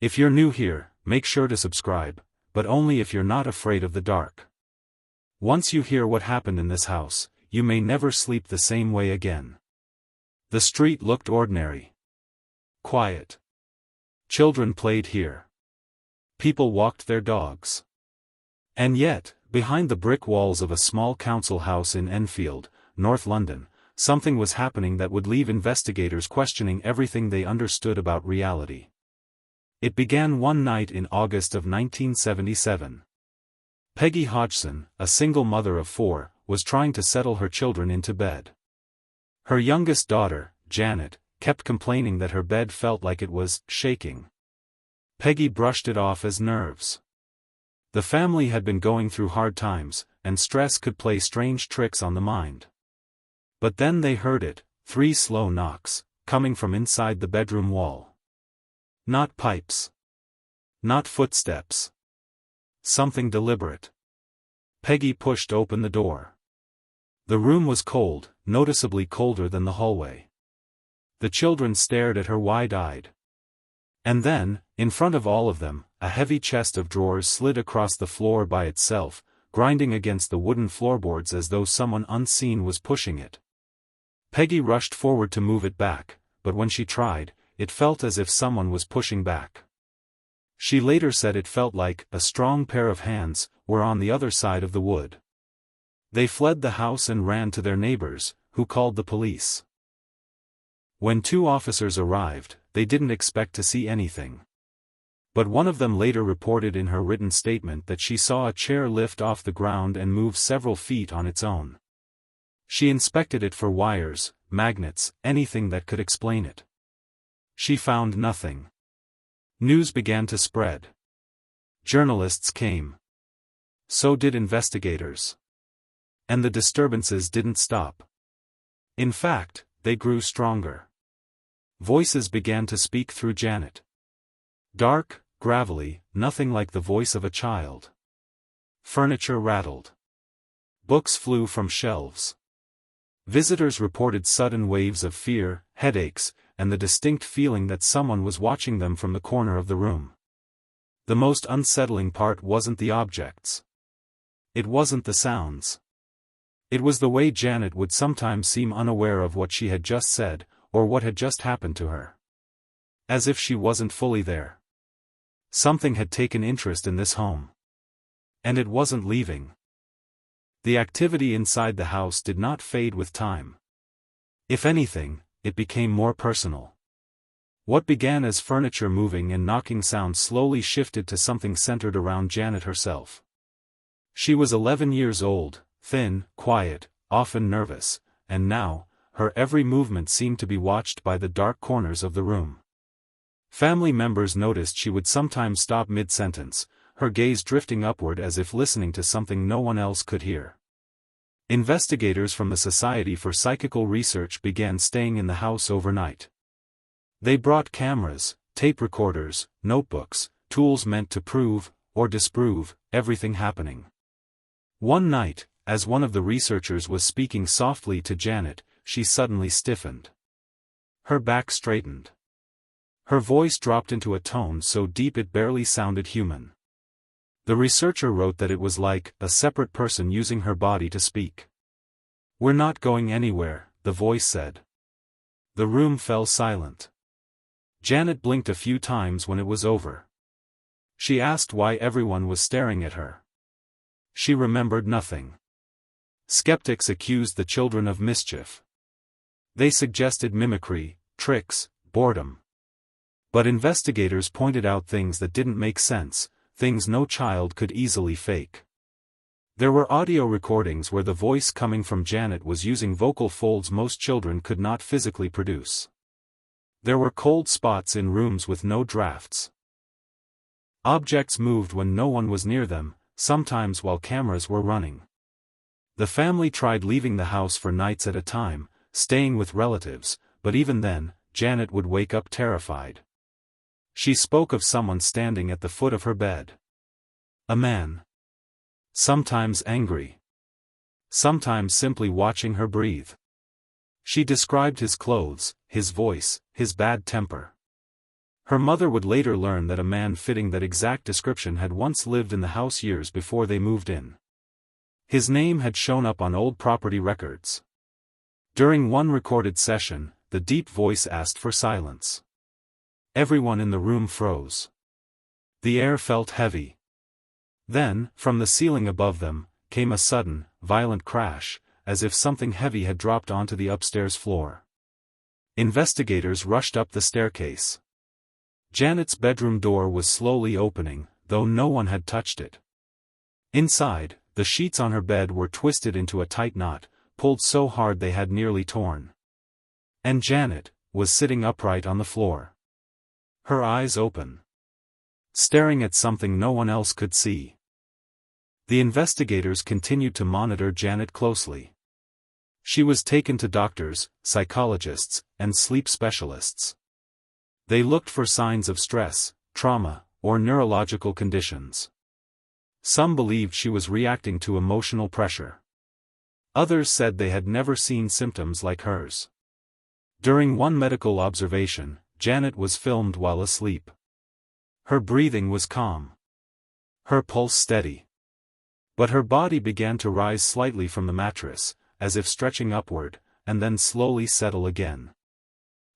If you're new here, make sure to subscribe, but only if you're not afraid of the dark. Once you hear what happened in this house, you may never sleep the same way again. The street looked ordinary. Quiet. Children played here. People walked their dogs. And yet, behind the brick walls of a small council house in Enfield, North London, something was happening that would leave investigators questioning everything they understood about reality. It began one night in August of 1977. Peggy Hodgson, a single mother of 4, was trying to settle her children into bed. Her youngest daughter, Janet, kept complaining that her bed felt like it was shaking. Peggy brushed it off as nerves. The family had been going through hard times, and stress could play strange tricks on the mind. But then they heard it, 3 slow knocks, coming from inside the bedroom wall. Not pipes. Not footsteps. Something deliberate. Peggy pushed open the door. The room was cold, noticeably colder than the hallway. The children stared at her wide-eyed. And then, in front of all of them, a heavy chest of drawers slid across the floor by itself, grinding against the wooden floorboards as though someone unseen was pushing it. Peggy rushed forward to move it back, but when she tried, it felt as if someone was pushing back. She later said it felt like a strong pair of hands were on the other side of the wood. They fled the house and ran to their neighbors, who called the police. When 2 officers arrived, they didn't expect to see anything. But one of them later reported in her written statement that she saw a chair lift off the ground and move several feet on its own. She inspected it for wires, magnets, anything that could explain it. She found nothing. News began to spread. Journalists came. So did investigators. And the disturbances didn't stop. In fact, they grew stronger. Voices began to speak through Janet. Dark, gravelly, nothing like the voice of a child. Furniture rattled. Books flew from shelves. Visitors reported sudden waves of fear, headaches, and the distinct feeling that someone was watching them from the corner of the room. The most unsettling part wasn't the objects. It wasn't the sounds. It was the way Janet would sometimes seem unaware of what she had just said, or what had just happened to her. As if she wasn't fully there. Something had taken interest in this home. And it wasn't leaving. The activity inside the house did not fade with time. If anything, it became more personal. What began as furniture moving and knocking sounds slowly shifted to something centered around Janet herself. She was 11 years old, thin, quiet, often nervous, and now, her every movement seemed to be watched by the dark corners of the room. Family members noticed she would sometimes stop mid-sentence, her gaze drifting upward as if listening to something no one else could hear. Investigators from the Society for Psychical Research began staying in the house overnight. They brought cameras, tape recorders, notebooks, tools meant to prove, or disprove, everything happening. One night, as one of the researchers was speaking softly to Janet, she suddenly stiffened. Her back straightened. Her voice dropped into a tone so deep it barely sounded human. The researcher wrote that it was like a separate person using her body to speak. "We're not going anywhere," the voice said. The room fell silent. Janet blinked a few times when it was over. She asked why everyone was staring at her. She remembered nothing. Skeptics accused the children of mischief. They suggested mimicry, tricks, boredom. But investigators pointed out things that didn't make sense, things no child could easily fake. There were audio recordings where the voice coming from Janet was using vocal folds most children could not physically produce. There were cold spots in rooms with no drafts. Objects moved when no one was near them, sometimes while cameras were running. The family tried leaving the house for nights at a time, staying with relatives, but even then, Janet would wake up terrified. She spoke of someone standing at the foot of her bed. A man. Sometimes angry. Sometimes simply watching her breathe. She described his clothes, his voice, his bad temper. Her mother would later learn that a man fitting that exact description had once lived in the house years before they moved in. His name had shown up on old property records. During one recorded session, the deep voice asked for silence. Everyone in the room froze. The air felt heavy. Then, from the ceiling above them, came a sudden, violent crash, as if something heavy had dropped onto the upstairs floor. Investigators rushed up the staircase. Janet's bedroom door was slowly opening, though no one had touched it. Inside, the sheets on her bed were twisted into a tight knot, pulled so hard they had nearly torn. And Janet was sitting upright on the floor. Her eyes open. Staring at something no one else could see. The investigators continued to monitor Janet closely. She was taken to doctors, psychologists, and sleep specialists. They looked for signs of stress, trauma, or neurological conditions. Some believed she was reacting to emotional pressure. Others said they had never seen symptoms like hers. During one medical observation, Janet was filmed while asleep. Her breathing was calm. Her pulse steady. But her body began to rise slightly from the mattress, as if stretching upward, and then slowly settle again.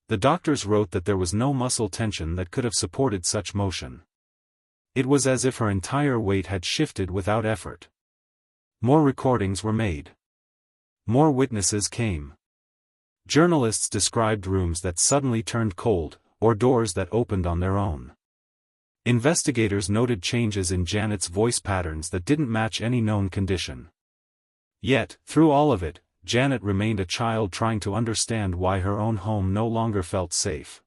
The doctors wrote that there was no muscle tension that could have supported such motion. It was as if her entire weight had shifted without effort. More recordings were made. More witnesses came. Journalists described rooms that suddenly turned cold, or doors that opened on their own. Investigators noted changes in Janet's voice patterns that didn't match any known condition. Yet, through all of it, Janet remained a child trying to understand why her own home no longer felt safe.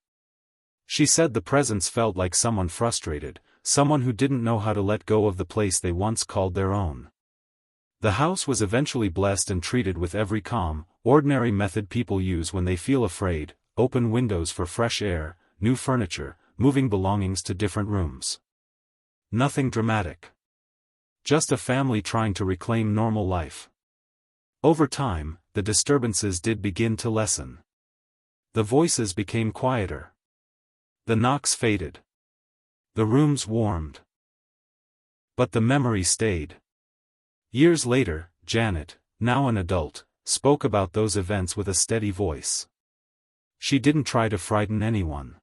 She said the presence felt like someone frustrated, someone who didn't know how to let go of the place they once called their own. The house was eventually blessed and treated with every calm, ordinary method people use when they feel afraid: open windows for fresh air, new furniture, moving belongings to different rooms. Nothing dramatic. Just a family trying to reclaim normal life. Over time, the disturbances did begin to lessen. The voices became quieter. The knocks faded. The rooms warmed. But the memory stayed. Years later, Janet, now an adult, spoke about those events with a steady voice. She didn't try to frighten anyone.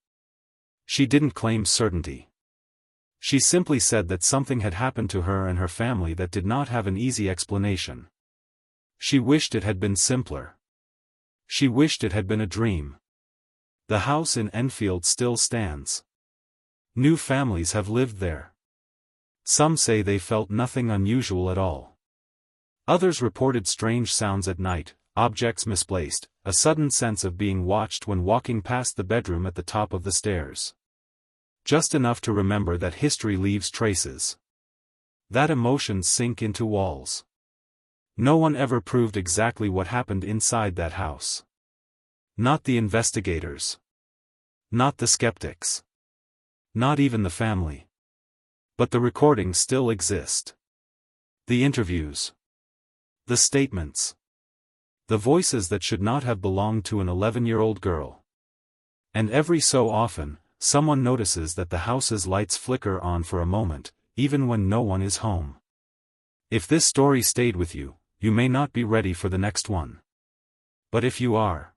She didn't claim certainty. She simply said that something had happened to her and her family that did not have an easy explanation. She wished it had been simpler. She wished it had been a dream. The house in Enfield still stands. New families have lived there. Some say they felt nothing unusual at all. Others reported strange sounds at night, objects misplaced, a sudden sense of being watched when walking past the bedroom at the top of the stairs. Just enough to remember that history leaves traces. That emotions sink into walls. No one ever proved exactly what happened inside that house. Not the investigators. Not the skeptics. Not even the family. But the recordings still exist. The interviews. The statements. The voices that should not have belonged to an 11-year-old girl. And every so often, someone notices that the house's lights flicker on for a moment, even when no one is home. If this story stayed with you, you may not be ready for the next one. But if you are,